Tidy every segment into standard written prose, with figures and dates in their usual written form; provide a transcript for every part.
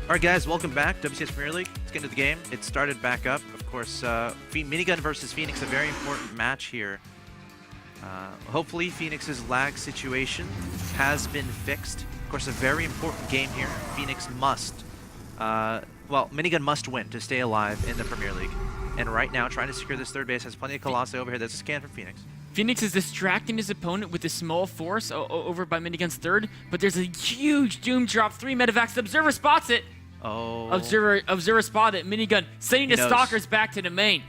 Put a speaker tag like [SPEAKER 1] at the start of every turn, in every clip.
[SPEAKER 1] Alright guys, welcome back. WCS Premier League. Let's get into the game. It started back up. Of course, Minigun versus Fenix, a very important match here. Hopefully Phoenix's lag situation has been fixed. Of course, a very important game here. Phoenix must, Minigun must win to stay alive in the Premier League. And right now, trying to secure this third base, has plenty of Colossi over here. There's a scan from Fenix.
[SPEAKER 2] Phoenix is distracting his opponent with a small force over by Minigun's third, but there's a huge Doom drop, 3 medevacs. The Observer spots it.
[SPEAKER 1] Oh.
[SPEAKER 2] Observer spotted it. Minigun sending the Stalkers back to the main.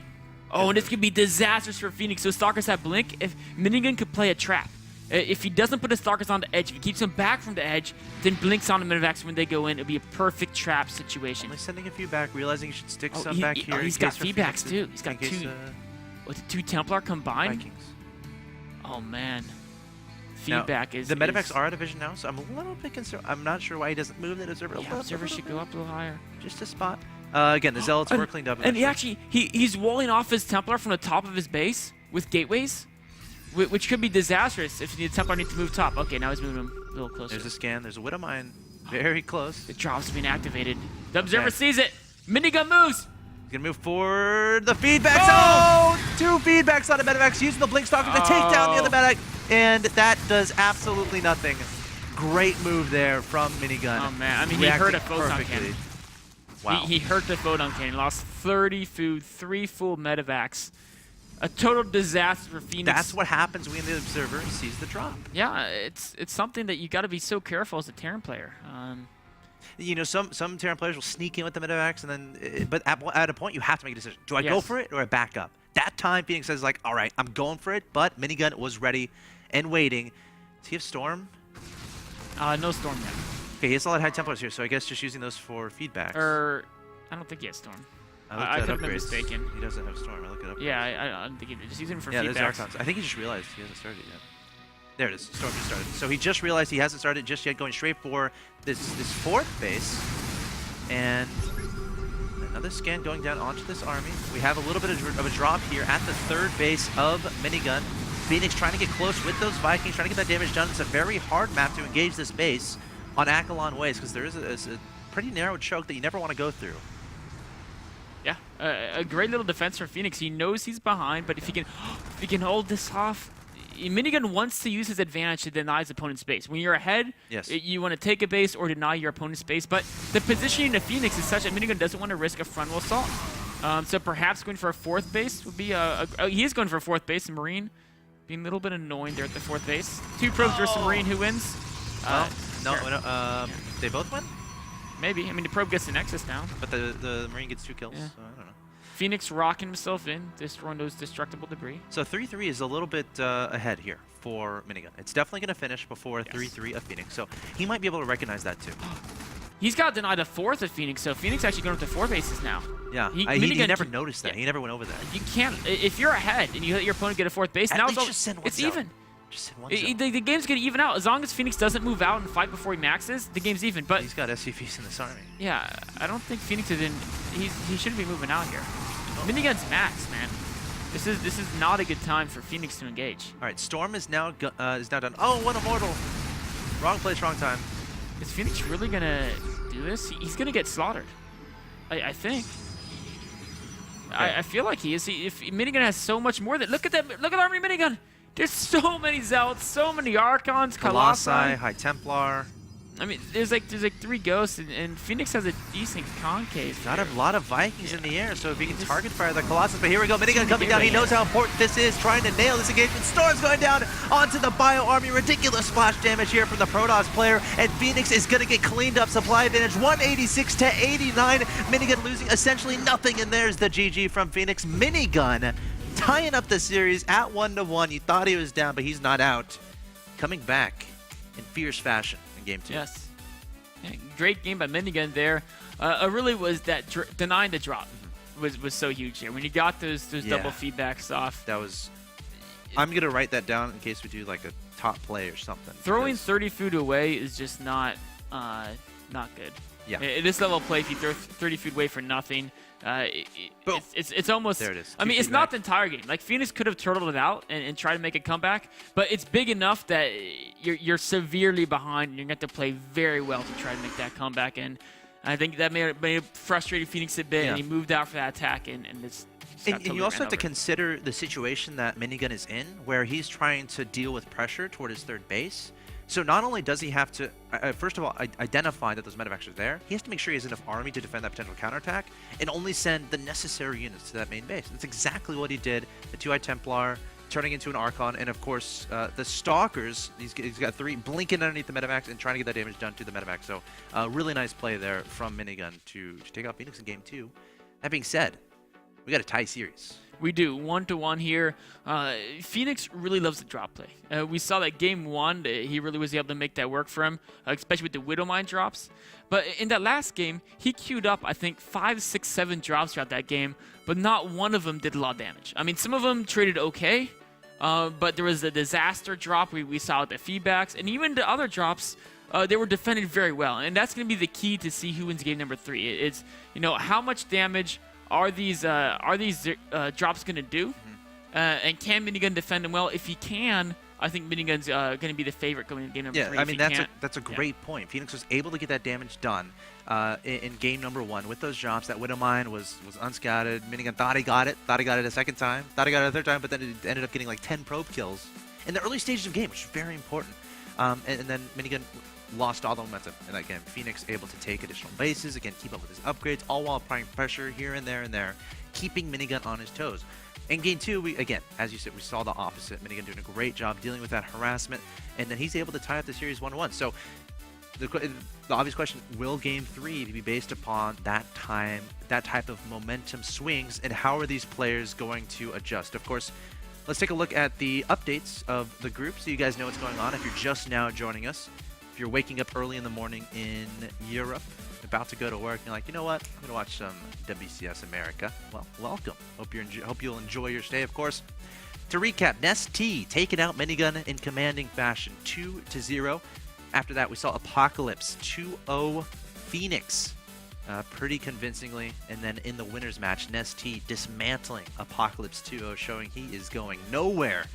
[SPEAKER 2] Oh, and this could be disastrous for Phoenix. So Stalkers have Blink. If Minigun could play a trap. If he doesn't put the Stalkers on the edge, if he keeps them back from the edge, then Blinks on the medevacs when they go in. It'll be a perfect trap situation.
[SPEAKER 1] Only sending a few back, realizing he should stick some back here.
[SPEAKER 2] He's got feedbacks too. He's got two Templar combined.
[SPEAKER 1] Vikings.
[SPEAKER 2] Oh man. Feedback
[SPEAKER 1] now, the medevacs are out of vision now, so I'm a little bit concerned. I'm not sure why he doesn't move that Observer.
[SPEAKER 2] Yeah, Observer should go up a little higher.
[SPEAKER 1] Just a spot. Again, the Zealots were cleaned up.
[SPEAKER 2] And he's walling off his Templar from the top of his base with gateways, which could be disastrous if the Templar needs to move top. Okay, now he's moving him a little closer.
[SPEAKER 1] There's a scan. There's a Widow Mine. Very close.
[SPEAKER 2] The drop's being activated. The Observer sees it. Minigun moves.
[SPEAKER 1] He's gonna move forward. The feedbacks. Oh! 2 feedbacks on the medevacs, using the Blink Stalker to take down the other medevac. And that does absolutely nothing. Great move there from Minigun.
[SPEAKER 2] Oh man, I mean, he hurt a photon cannon.
[SPEAKER 1] Wow.
[SPEAKER 2] He hurt the photon cannon, lost 30 food, 3 full medevacs. A total disaster for Phoenix.
[SPEAKER 1] That's what happens when the Observer sees the drop.
[SPEAKER 2] Yeah, it's something that you got to be so careful as a Terran player.
[SPEAKER 1] You know, some Terran players will sneak in with the medevacs, and then, but at a point you have to make a decision. Do I go for it or I back up? That time Phoenix says like, all right, I'm going for it, but Minigun was ready and waiting. Does he have Storm?
[SPEAKER 2] No Storm yet.
[SPEAKER 1] Okay, he has a lot of high Templars here, so I guess just using those for feedbacks.
[SPEAKER 2] I don't think he has Storm.
[SPEAKER 1] I could
[SPEAKER 2] have been mistaken.
[SPEAKER 1] He doesn't have Storm. I look it up.
[SPEAKER 2] Yeah, I don't think he did. Just using him for feedbacks.
[SPEAKER 1] Yeah, there's Archons. I think he just realized he hasn't started yet. There it is. Storm just started. So he just realized he hasn't started just yet, going straight for this 4th base. And another scan going down onto this army. We have a little bit of a drop here at the 3rd base of Minigun. Phoenix trying to get close with those Vikings, trying to get that damage done. It's a very hard map to engage this base on Akalon Ways, because there is a pretty narrow choke that you never want to go through.
[SPEAKER 2] Yeah, a great little defense for Phoenix. He knows he's behind, but if he can hold this off, Minigun wants to use his advantage to deny his opponent's base. When you're ahead, you want to take a base or deny your opponent's base, but the positioning of Phoenix is such that Minigun doesn't want to risk a frontal assault. So perhaps going for a 4th base would be he is going for a 4th base, Marine. Being a little bit annoying there at the 4th base. 2 probes versus Marine, who wins?
[SPEAKER 1] They both win?
[SPEAKER 2] Maybe. I mean, the probe gets the Nexus now.
[SPEAKER 1] But the Marine gets 2 kills, so I don't know.
[SPEAKER 2] Phoenix rocking himself in, destroying those destructible debris.
[SPEAKER 1] So 3-3 is a little bit ahead here for Minigun. It's definitely going to finish before 3-3 of Phoenix, so he might be able to recognize that too.
[SPEAKER 2] He's got to deny the 4th of Phoenix, so Phoenix actually going up to 4 bases now.
[SPEAKER 1] Yeah, he never noticed that. He never went over that.
[SPEAKER 2] You can't. If you're ahead and you let your opponent get a 4th base, now it's even.
[SPEAKER 1] Just send one
[SPEAKER 2] the game's going to even out. As long as Phoenix doesn't move out and fight before he maxes, the game's even. But
[SPEAKER 1] he's got SCVs in this army.
[SPEAKER 2] Yeah, I don't think Phoenix is in. He shouldn't be moving out here. Minigun's max, man. This is not a good time for Phoenix to engage.
[SPEAKER 1] All right, Storm is now done. Oh, one Immortal. Wrong place, wrong time.
[SPEAKER 2] Is Phoenix really gonna do this? He's gonna get slaughtered. I think. Okay. I feel like he is. If Minigun has so much more than look at Army Minigun. There's so many Zealots, so many Archons, Colossi,
[SPEAKER 1] High Templar.
[SPEAKER 2] I mean, there's like 3 ghosts, and Phoenix has a decent concave.
[SPEAKER 1] Got a lot of Vikings in the air, so if he can target fire the Colossus. But here we go, Minigun coming down. He knows how important this is, trying to nail this engagement. Storm's going down onto the Bio Army. Ridiculous splash damage here from the Protoss player, and Phoenix is going to get cleaned up. Supply advantage 186 to 89. Minigun losing essentially nothing, and there's the GG from Phoenix. Minigun tying up the series at 1-1. You thought he was down, but he's not out. Coming back in fierce fashion. Game 2.
[SPEAKER 2] Yes. Yeah, great game by Minigun there. Really was that denying the drop was so huge here. When you got those double feedbacks off.
[SPEAKER 1] That was. I'm gonna write that down in case we do like a top play or something.
[SPEAKER 2] Throwing 30 food away is just not good.
[SPEAKER 1] Yeah.
[SPEAKER 2] At this level of play, if you throw 30 food away for nothing, it's almost.
[SPEAKER 1] There it is.
[SPEAKER 2] I mean, it's not the entire game. Like Phoenix could have turtled it out and tried to make a comeback, but it's big enough that you're severely behind, and you're going to have to play very well to try to make that comeback. And I think that may have frustrated Fenix a bit, and he moved out for that attack, and this.
[SPEAKER 1] And you also have to consider the situation that Minigun is in, where he's trying to deal with pressure toward his third base. So not only does he have to, first of all, identify that those medevacs are there, he has to make sure he has enough army to defend that potential counterattack, and only send the necessary units to that main base. That's exactly what he did. The 2-Eye Templar turning into an Archon, and of course, the Stalkers, he's got 3 blinking underneath the medevacs and trying to get that damage done to the medevac. So really nice play there from Minigun to take out Fenix in game 2. That being said, we got a tie series.
[SPEAKER 2] We do 1-1 here. Fenix really loves the drop play. We saw that game 1, he really was able to make that work for him, especially with the Widowmine drops. But in that last game, he queued up, I think, 5, 6, 7 drops throughout that game, but not one of them did a lot of damage. I mean, some of them traded okay, but there was a disaster drop we saw with the feedbacks, and even the other drops, they were defended very well. And that's going to be the key to see who wins game number 3. It's, how much damage are these drops going to do? And can Minigun defend them well? If he can, I think Minigun's going to be the favorite going into game number 3.
[SPEAKER 1] Yeah, I mean, that's a great point. Fenix was able to get that damage done in game number 1 with those drops. That Widowmine was unscouted. Minigun thought he got it a second time, thought he got it a third time, but then it ended up getting like 10 probe kills in the early stages of the game, which is very important. And then Minigun lost all the momentum in that game. Fenix able to take additional bases, again, keep up with his upgrades, all while applying pressure here and there, keeping Minigun on his toes. In game 2, we, again, as you said, we saw the opposite. Minigun doing a great job dealing with that harassment, and then he's able to tie up the series 1-1. So the obvious question, will game 3 be based upon that type of momentum swings, and how are these players going to adjust? Of course, let's take a look at the updates of the group so you guys know what's going on if you're just now joining us. If you're waking up early in the morning in Europe, about to go to work, and you're like, you know what, I'm going to watch some WCS America. Well, welcome. Hope you'll enjoy your stay, of course. To recap, Nest-T taking out Minigun in commanding fashion, 2-0. After that, we saw Apocalypse 2-0 Fenix pretty convincingly. And then in the winners match, Nest-T dismantling Apocalypse 2-0, showing he is going nowhere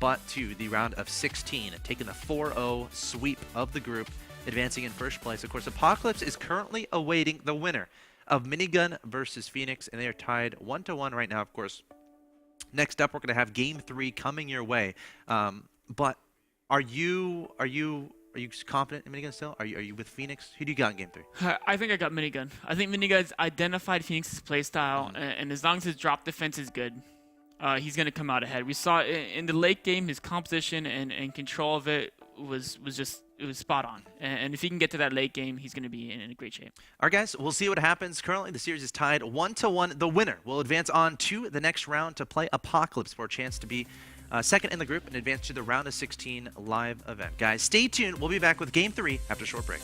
[SPEAKER 1] but to the round of 16, taking the 4-0 sweep of the group, advancing in first place. Of course, Apocalypse is currently awaiting the winner of Minigun versus Fenix, and they are tied 1-1 right now, of course. Next up, we're going to have game 3 coming your way. But are you confident in Minigun still? Are you with Fenix? Who do you got in game 3?
[SPEAKER 2] I think I got Minigun. I think Minigun's identified Fenix's playstyle, and as long as his drop defense is good, he's going to come out ahead. We saw in the late game, his composition and control of it was spot on. And if he can get to that late game, he's going to be in great shape.
[SPEAKER 1] All right, guys, we'll see what happens. Currently, the series is tied 1-1. The winner will advance on to the next round to play Apocalypse for a chance to be second in the group and advance to the round of 16 live event. Guys, stay tuned. We'll be back with game 3 after a short break.